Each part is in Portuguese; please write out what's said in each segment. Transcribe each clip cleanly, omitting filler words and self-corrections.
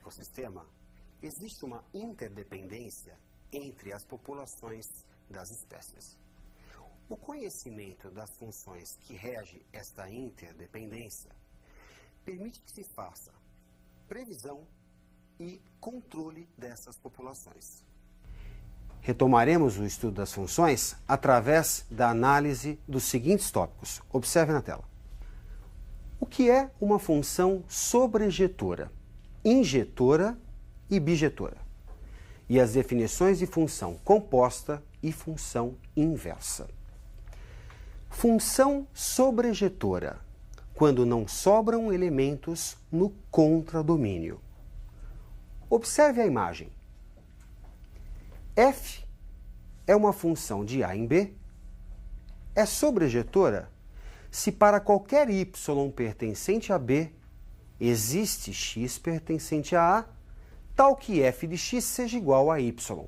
ecossistema, existe uma interdependência entre as populações das espécies. O conhecimento das funções que regem esta interdependência permite que se faça previsão e controle dessas populações. Retomaremos o estudo das funções através da análise dos seguintes tópicos. Observe na tela. O que é uma função sobrejetora, injetora e bijetora? E as definições de função composta e função inversa. Função sobrejetora, quando não sobram elementos no contradomínio. Observe a imagem. F é uma função de A em B, é sobrejetora se para qualquer y pertencente a B existe x pertencente a A, tal que f de x seja igual a y.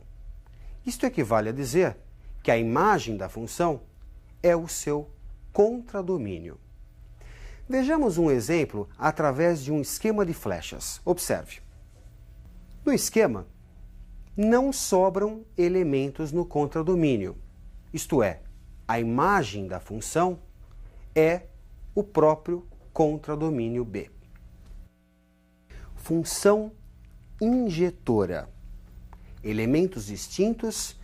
Isto equivale a dizer que a imagem da função é o seu contradomínio. Vejamos um exemplo através de um esquema de flechas. Observe. No esquema, não sobram elementos no contradomínio, isto é, a imagem da função é o próprio contradomínio B. Função injetora. Elementos distintos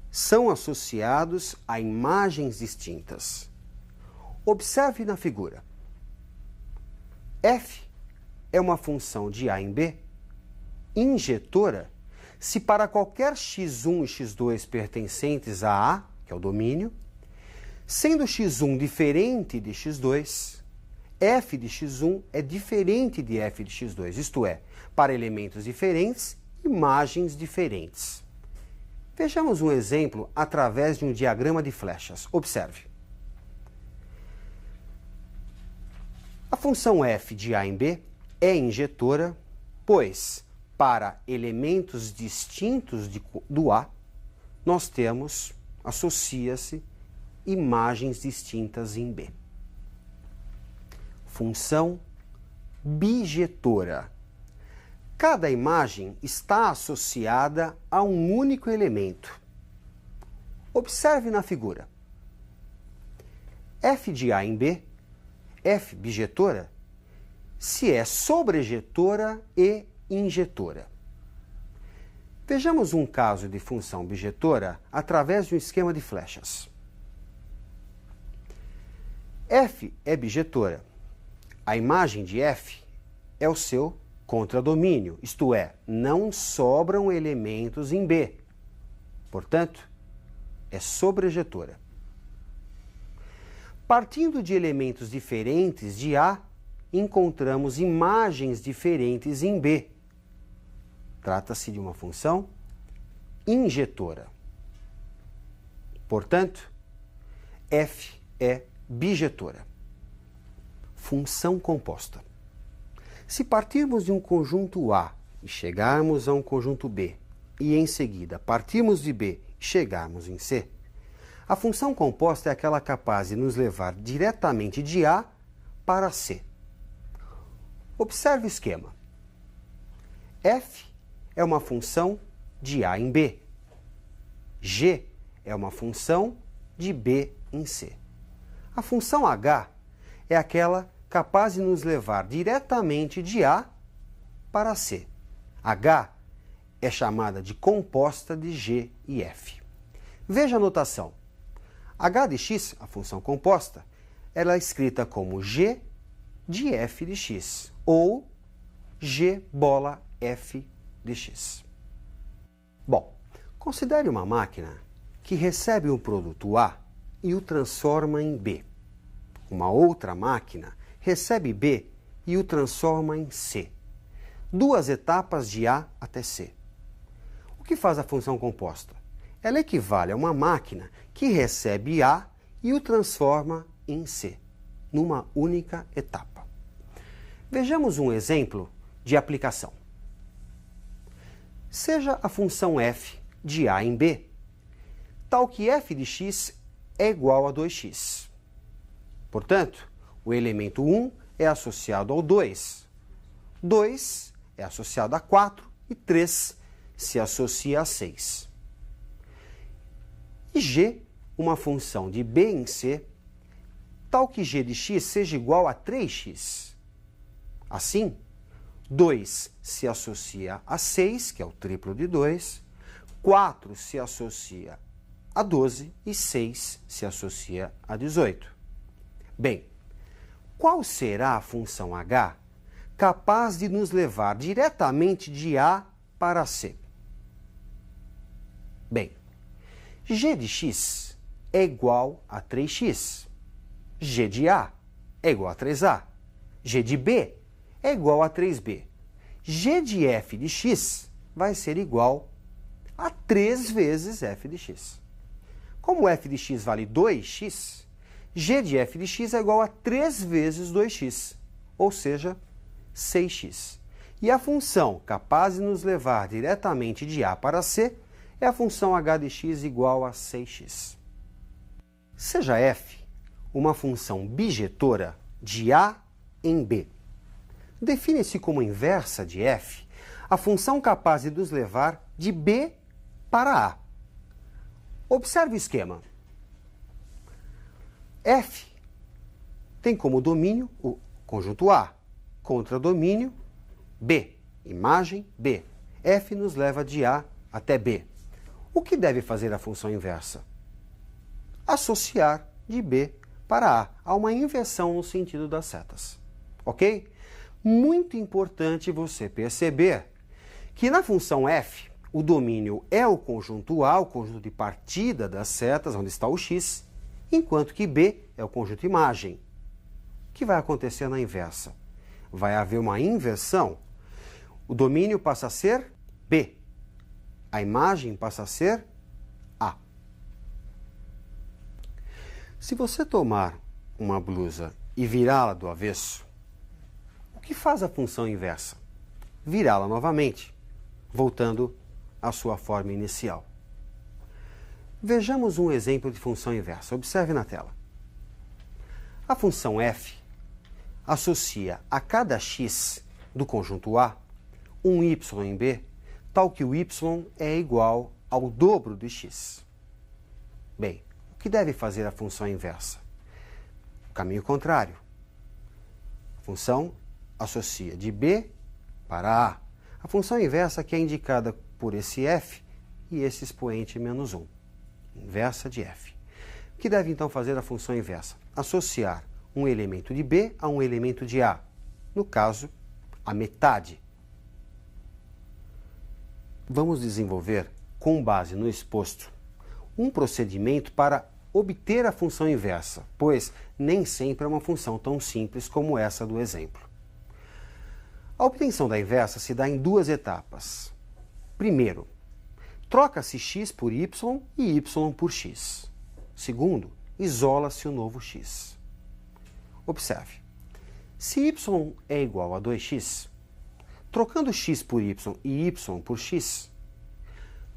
são associados a imagens distintas. Observe na figura. F é uma função de A em B, injetora, se para qualquer x1 e x2 pertencentes a A, que é o domínio, sendo x1 diferente de x2, f de x1 é diferente de f de x2, isto é, para elementos diferentes, imagens diferentes. Vejamos um exemplo através de um diagrama de flechas. Observe. A função f de A em B é injetora, pois, para elementos distintos do A, nós temos, associa-se, imagens distintas em B. Função bijetora. Cada imagem está associada a um único elemento. Observe na figura. F de A em B, F bijetora, se é sobrejetora e injetora. Vejamos um caso de função bijetora através de um esquema de flechas. F é bijetora. A imagem de F é o seu contradomínio, isto é, não sobram elementos em B. Portanto, é sobrejetora. Partindo de elementos diferentes de A, encontramos imagens diferentes em B. Trata-se de uma função injetora. Portanto, F é bijetora. Função composta. Se partirmos de um conjunto A e chegarmos a um conjunto B, e em seguida partirmos de B e chegarmos em C, a função composta é aquela capaz de nos levar diretamente de A para C. Observe o esquema. F é uma função de A em B. G é uma função de B em C. A função H é aquela capaz de nos levar diretamente de A para C. H é chamada de composta de G e F. Veja a notação. H de x, a função composta, ela é escrita como G de f de x, ou G bola f de x. Bom, considere uma máquina que recebe um produto A e o transforma em B. Uma outra máquina recebe B e o transforma em C. Duas etapas de A até C. O que faz a função composta? Ela equivale a uma máquina que recebe A e o transforma em C, numa única etapa. Vejamos um exemplo de aplicação. Seja a função f de A em B, tal que f de x é igual a 2x. Portanto, o elemento 1 é associado ao 2. 2 é associado a 4 e 3 se associa a 6. E g, uma função de b em c, tal que g de x seja igual a 3x. Assim, 2 se associa a 6, que é o triplo de 2, 4 se associa a 12 e 6 se associa a 18. Bem, qual será a função h capaz de nos levar diretamente de A para C? Bem, g de x é igual a 3x. G de A é igual a 3A. G de B é igual a 3B. G de f de x vai ser igual a 3 vezes f de x. Como f de x vale 2x, g de f de x é igual a 3 vezes 2x, ou seja, 6x. E a função capaz de nos levar diretamente de A para C é a função h de x igual a 6x. Seja f uma função bijetora de A em B. Define-se como inversa de f a função capaz de nos levar de B para A. Observe o esquema. F tem como domínio o conjunto A, contradomínio B, imagem B. F nos leva de A até B. O que deve fazer a função inversa? Associar de B para A. Há uma inversão no sentido das setas. Ok? Muito importante você perceber que na função f, o domínio é o conjunto A, o conjunto de partida das setas, onde está o x, enquanto que B é o conjunto imagem. O que vai acontecer na inversa? Vai haver uma inversão. O domínio passa a ser B. A imagem passa a ser A. Se você tomar uma blusa e virá-la do avesso, o que faz a função inversa? Virá-la novamente, voltando à sua forma inicial. Vejamos um exemplo de função inversa. Observe na tela. A função f associa a cada x do conjunto A um y em B, tal que o y é igual ao dobro de x. Bem, o que deve fazer a função inversa? O caminho contrário. A função associa de B para A. A função inversa que é indicada por esse f e esse expoente menos 1. Inversa de f. O que deve então fazer a função inversa? Associar um elemento de B a um elemento de A. No caso, a metade. Vamos desenvolver, com base no exposto, um procedimento para obter a função inversa, pois nem sempre é uma função tão simples como essa do exemplo. A obtenção da inversa se dá em duas etapas. Primeiro, troca-se x por y e y por x. Segundo, isola-se o novo x. Observe, se y é igual a 2x, trocando x por y e y por x,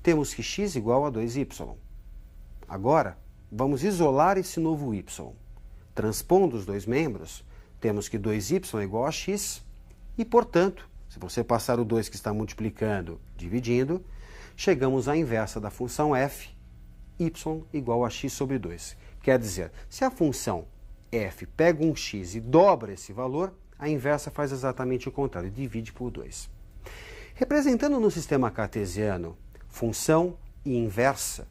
temos que x igual a 2y. Agora, vamos isolar esse novo y. Transpondo os dois membros, temos que 2y é igual a x e, portanto, se você passar o 2 que está multiplicando, dividindo, chegamos à inversa da função f, y igual a x sobre 2. Quer dizer, se a função f pega um x e dobra esse valor, a inversa faz exatamente o contrário, divide por 2. Representando no sistema cartesiano função e inversa,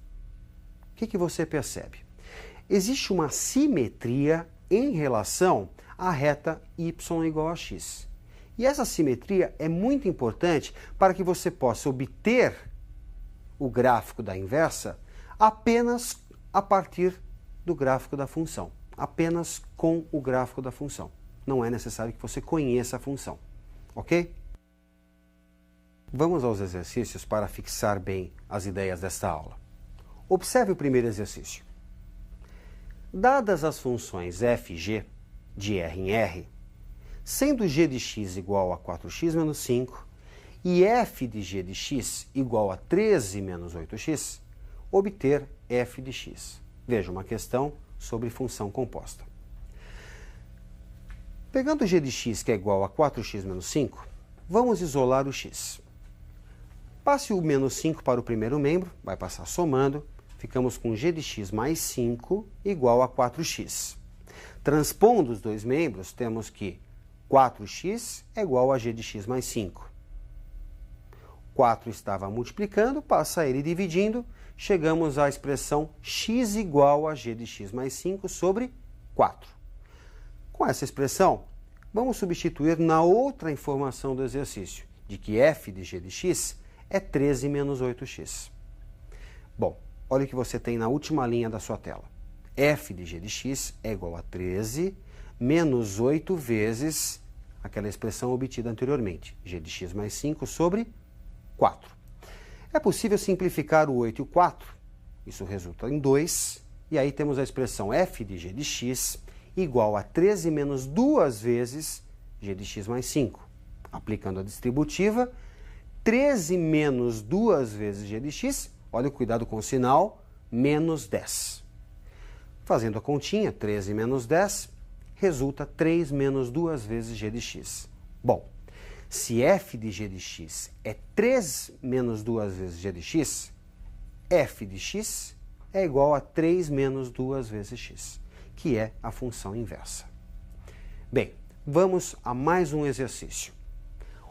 o que você percebe? Existe uma simetria em relação à reta y igual a x. E essa simetria é muito importante para que você possa obter o gráfico da inversa apenas a partir do gráfico da função. Apenas com o gráfico da função. Não é necessário que você conheça a função. Ok? Vamos aos exercícios para fixar bem as ideias desta aula. Observe o primeiro exercício. Dadas as funções f e g, de R em R, sendo g de x igual a 4x menos 5 e f de g de x igual a 13 menos 8x, obter f de x. Veja uma questão sobre função composta. Pegando g de x, que é igual a 4x menos 5, Vamos isolar o x. Passe o menos 5 para o primeiro membro, vai passar somando, ficamos com g de x mais 5 igual a 4x. Transpondo os dois membros, temos que 4x é igual a g de x mais 5. 4 estava multiplicando, passa ele dividindo, chegamos à expressão x igual a g de x mais 5 sobre 4. Com essa expressão, vamos substituir na outra informação do exercício, de que f de g de x é 13 menos 8x. Bom, olha o que você tem na última linha da sua tela. f de g de x é igual a 13 menos 8 vezes aquela expressão obtida anteriormente, g de x mais 5 sobre 4. É possível simplificar o 8 e o 4, isso resulta em 2, e aí temos a expressão f de g de x igual a 13 menos 2 vezes g de x mais 5. Aplicando a distributiva, 13 menos 2 vezes g de x, olha o cuidado com o sinal, menos 10. Fazendo a continha, 13 menos 10, resulta 3 menos 2 vezes g de x. Bom, se f de g de x é 3 menos 2 vezes g de x, f de x é igual a 3 menos 2 vezes x, que é a função inversa. Bem, vamos a mais um exercício.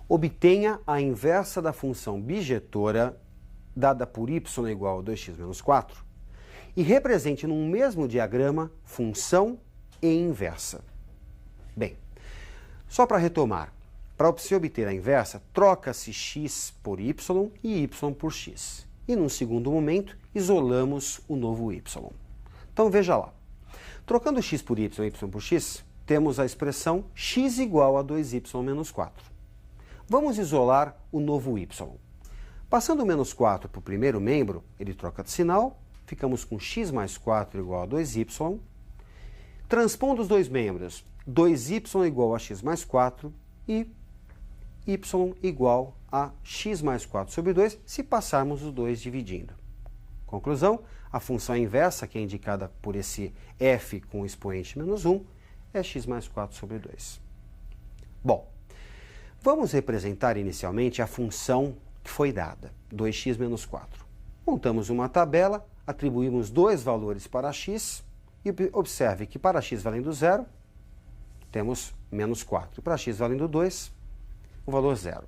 Obtenha a inversa da função bijetora dada por y igual a 2x menos 4 e represente num mesmo diagrama função e inversa. Bem, só para retomar, para se obter a inversa, troca-se x por y e y por x. E num segundo momento, isolamos o novo y. Então veja lá. Trocando x por y e y por x, temos a expressão x igual a 2y menos 4. Vamos isolar o novo y. Passando o menos 4 para o primeiro membro, ele troca de sinal, ficamos com x mais 4 igual a 2y. Transpondo os dois membros, 2y igual a x mais 4 e y igual a x mais 4 sobre 2, se passarmos os dois dividindo. Conclusão, a função inversa, que é indicada por esse f com o expoente menos 1, é x mais 4 sobre 2. Bom, vamos representar inicialmente a função que foi dada, 2x menos 4. Montamos uma tabela, atribuímos dois valores para x e observe que para x valendo 0, temos menos 4. E para x valendo 2, o valor 0.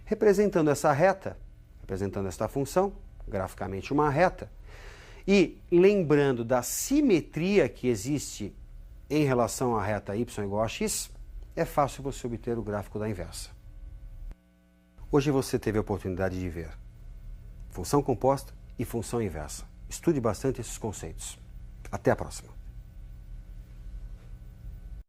Representando essa reta, representando esta função, graficamente uma reta, e lembrando da simetria que existe em relação à reta y igual a x, é fácil você obter o gráfico da inversa. Hoje você teve a oportunidade de ver função composta e função inversa. Estude bastante esses conceitos. Até a próxima.